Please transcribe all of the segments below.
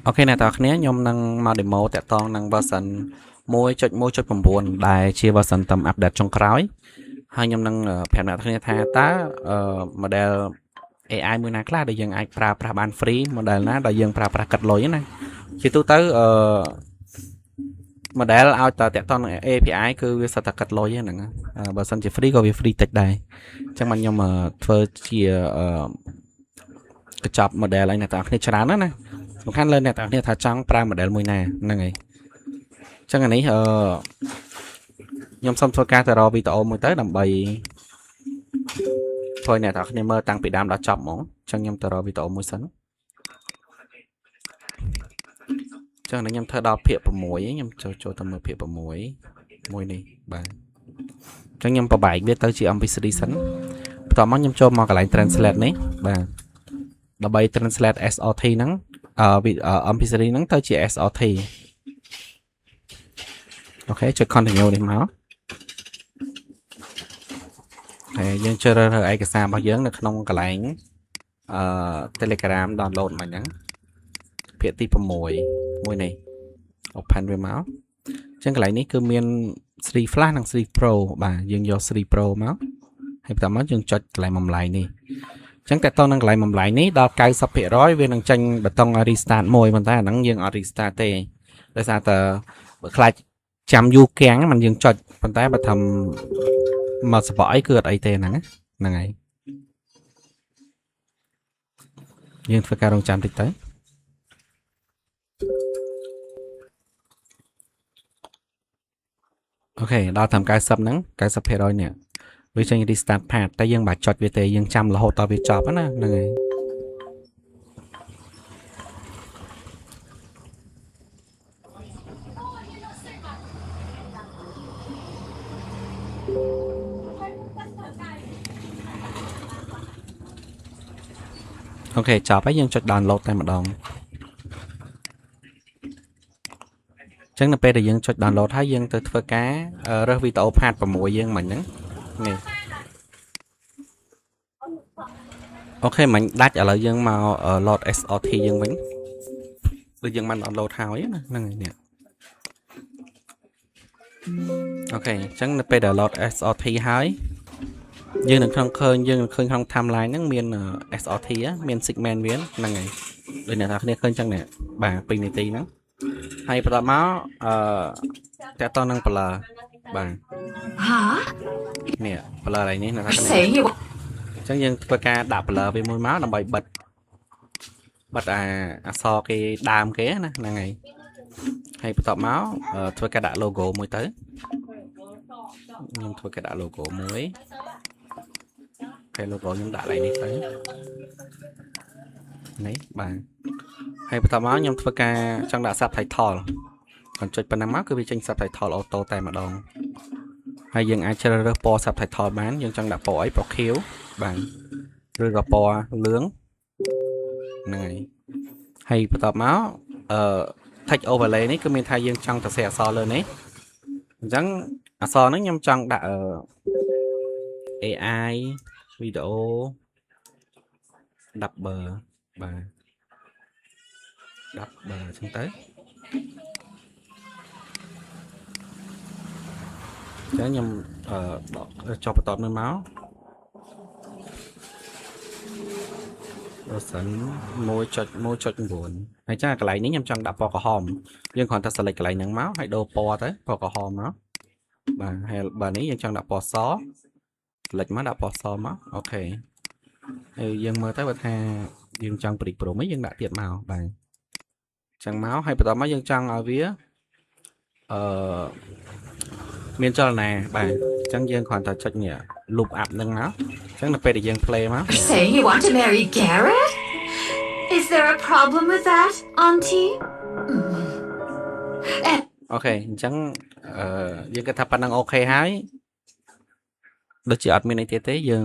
អូខេអ្នកទាំងគ្នាខ្ញុំនឹងមក demo តាក់ទងនឹង version 1.1.9 ដែលជា version តាម update ចុងក្រោយហើយខ្ញុំនឹងប្រាប់អ្នកទាំងគ្នាថាតើmodel AI មួយណាខ្លះដែលយើងអាចប្រើប្រាស់បាន free model ណាដែលយើងប្រើប្រាស់កាត់លុយណាជាទូទៅmodel ឲ្យតើតាក់ទងនឹង API គឺវាសិតតែកាត់លុយហ្នឹងបើសិនជា free ក៏វា free តិចដែរអញ្ចឹងមកខ្ញុំធ្វើជាកញ្ចប់ model ឲ្យអ្នកទាំងគ្នាច្រើនណាសំខាន់លើអ្នកទាំងគ្នាថាចង់ប្រើ model មួយណាហ្នឹងហើយអញ្ចឹងអានេះខ្ញុំសូមធ្វើការទៅរកវីដេអូមួយទៅដើម្បីធ្វើអ្នកទាំងគ្នាមើលតាំងពីដើមដល់ចប់ហ្មងអញ្ចឹងខ្ញុំទៅរកវីដេអូមួយសិនអញ្ចឹងខ្ញុំធ្វើដល់ភាគ6ខ្ញុំចូលទៅមើលភាគ6មួយនេះបាទអញ្ចឹងខ្ញុំបបែកវាទៅជា MP3 សិនបន្ទាប់មកខ្ញុំចូលមកកន្លែង translate នេះបាទដើម្បី translate SRT ហ្នឹងMP3 ហ្នឹងទៅជា SRT អូខេចុច continue នេះមកហើយយើងជ្រើសរើសឯកសាររបស់យើងនៅក្នុងកន្លែងTelegram download មកហ្នឹងភាគទី6មួយនេះ open វាមកអញ្ចឹងកន្លែងនេះគឺមាន 3 flash និង 3 pro បាទយើងយក 3 pro មកហើយបន្តមកយើងចុចកន្លែងបំលែងនេះអញ្ចឹងតើតើនឹងកន្លែងបំលែងនេះដល់ 90% វានឹងចេញបតុង restart មួយប៉ុន្តែអាហ្នឹងយើងអត់ restart ទេដោយសារតែបើខ្លាចចាំយូរគាំងมันយើងចុចប៉ុន្តែបើធ្វើមកសបកអីគឺអត់អីទេហ្នឹងហើយយើងធ្វើការរងចាំតិចទៅអូខេដល់តាម90ហ្នឹង 90% នេះវាចេញ restart path តែយើងមិនបាច់ចុចវាទេយើងចាំរហូតដល់វាចប់ណាហ្នឹងហើយអូខេចប់ហើយយើងចុច download តែម្ដងអញ្ចឹងនៅពេលដែលយើងចុច download ហើយយើងទៅធ្វើការរើសវីដេអូ part 6យើងមិញហ្នឹងនេះអូខេមិញដាច់ឥឡូវយើងមក load SRT យើងវិញដូចយើងបាន download ហើយណាហ្នឹងហើយនេះអូខេអញ្ចឹងនៅពេលដែល load SRT ហើយយើងនឹងឃើញក្នុង timeline ហ្នឹងមាន SRT មាន segment វាហ្នឹងហើយដូចអ្នកនរគ្នាឃើញអញ្ចឹងនេះបាទ2នាទីហ្នឹងហើយបន្តមកតើតើនឹង blur បាទនេះ blur อะไรនេះអ្នកនរគ្នាអញ្ចឹងយើងធ្វើការដាក់ blur វាមួយមកដើម្បីបិទអក្សរគេដើមគេណាហ្នឹងហើយហើយបន្តមកធ្វើការដាក់ logo មួយទៅខ្ញុំធ្វើការដាក់ logo មួយគេ logo ខ្ញុំដាក់ឡើងនេះទៅនេះបាទហើយបន្តមកខ្ញុំធ្វើការចង់ដាក់ subtitle គាត់ចុចប៉ុណ្ណឹងមកគឺវាចេញ subtitle auto តែម្ដងហើយយើងអាចជ្រើសរើសពណ៌ subtitle បានយើងចង់ដាក់ពណ៌អីពណ៌ខៀវបាទឬក៏ពណ៌លឿងហ្នឹងហើយបន្តមកtext overlay នេះគឺមានថាយើងចង់ទៅសេអក្សរលើនេះអញ្ចឹងអក្សរហ្នឹងខ្ញុំចង់ដាក់AI វីដេអូ double បាទ double អញ្ចឹងទៅចឹងខ្ញុំចុះបន្តមើលមកversion 1.1.9 ហើយចាកន្លែងនេះខ្ញុំចង់ដាក់ពណ៌ក្រហមយើងគ្រាន់តែ select កន្លែងហ្នឹងមកហើយដូរពណ៌ទៅពណ៌ក្រហមមកបាទហើយបើនេះយើងចង់ដាក់ពណ៌ស select មកដាក់ពណ៌សមកអូខេហើយយើងមើលទៅបើថាយើងចង់ព្រិចព្រមយើងដាក់ទៀតមកបាទអញ្ចឹងមកហើយបន្តមកយើងចង់ឲ្យវាមានចលនាបាទអញ្ចឹងយើងគ្រាន់តែចុចនេះ loop up ហ្នឹងមកអញ្ចឹងនៅពេលដែលយើង play មក Saying you want to marry Garrett? Is there a problem with that, Auntie? អូខេអញ្ចឹងយើងគិតថាប៉ុណ្ណឹងអូខេហើយដូចជាអត់មានអីទៀតទេយើង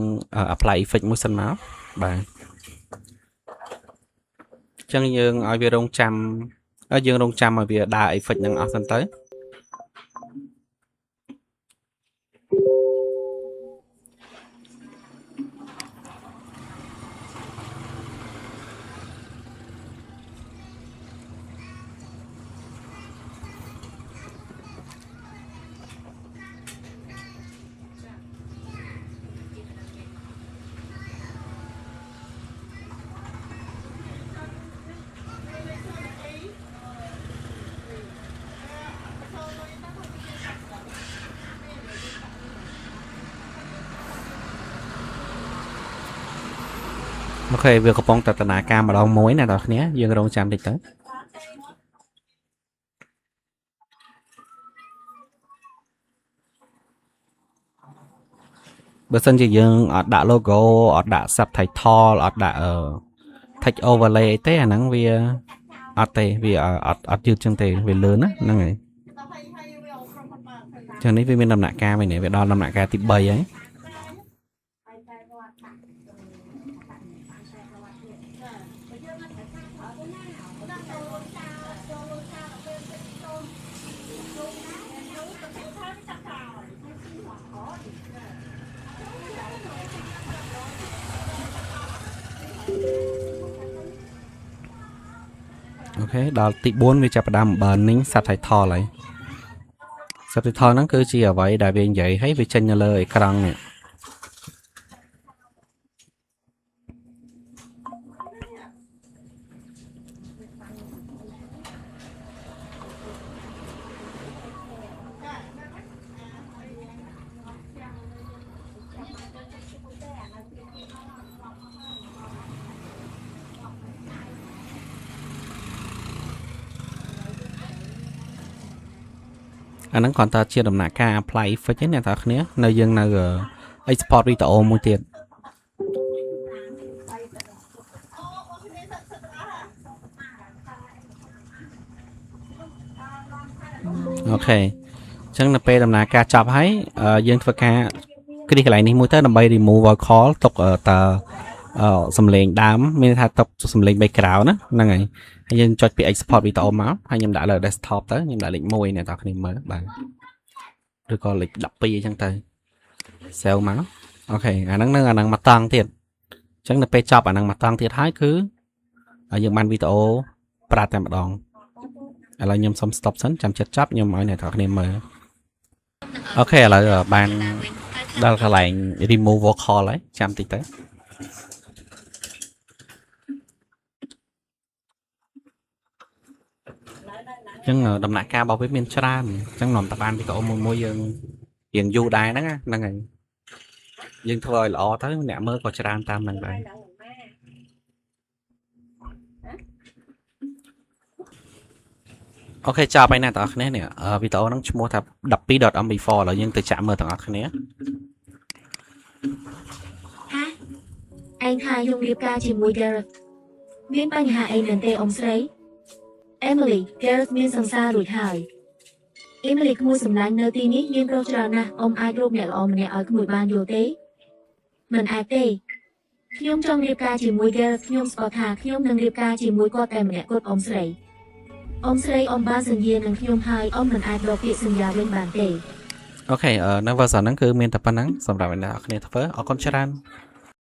apply effect មួយសិនមកបាទអញ្ចឹងយើងឲ្យវារងចាំយើងរងចាំឲ្យវាដើរ effect ហ្នឹងអស់សិនទៅ ok việc có bông tạt tạt cam mà đong muối này đó nhé dương rong chạm đi tới bữa sân chỉ dương ở đã logo ở đã sắp thay thò ở đã take overlay thế à nắng vì ở tê vì ở dư chân tê vì lớn á năng này cho nên vì bên làm nạ ca này này về đo làm nạ ca tip bay ấy ok đó tip 4 vì chập đam bền nín sắp thay thò lại sắp thay thò nó cứ chỉ ở vậy đại viên vậy thấy vì chân nhà lời căng này anh đang còn ta chia đầm nạ ca apply với cái này thật nhé nơi dân nào export video mua tiền ok chẳng là pe đầm nạ ca chọc hay dân phật ca cái đi cái này mua tới đầm bay đi mua vào khó tục ở tờ sầm lệnh đám mình thay tục sầm lệnh bay cào nữa năng này hay dân cho bị export video máu hay nhầm đã là desktop tới nhầm đã lệnh môi này tao này mới bạn rồi còn lịch đập pi chẳng tay sale máu ok anh đang mặt tăng tiền chẳng là pe chop anh đang mặt tăng thiệt hái cứ ở những ban video pra tem đòn là nhầm xong stop sẵn chăm chết chop nhưng mọi này tao này mới ok là ban đó là lệnh remove vocal lấy chăm tí tới chẳng đầm nạ ca bảo với miền tra chẳng nằm tập an thì có môi dương hiện du đài đó năng này nhưng thôi là o tới nè mới có tra tam năng này ok chào bây nè tao khné nè vì tao đang mua thập đập pi đợt âm before là nhưng từ chạm mơ tao khné anh hai dùng điệp ca chỉ mũi Garrett miễn bánh hạ anh lần tê ông sấy Emily Garrett miễn sẵn xa rủi hài Emily mua sầm lạnh nơi tin ít miễn rô trà na ông ai rô nẹ ông nẹ ở mũi ban vô tế mình ai tê nhôm trong điệp ca chỉ mũi Garrett nhôm sport hạ nhôm nâng điệp ca chỉ mũi có tem nẹ cốt ông sấy ông ba sừng yên nâng nhôm hai ông mình ai rô bị sừng già bên bàn tê ok nó vào giờ nó cứ miền tập nắng xong rồi mình đã khné thấp ở con charan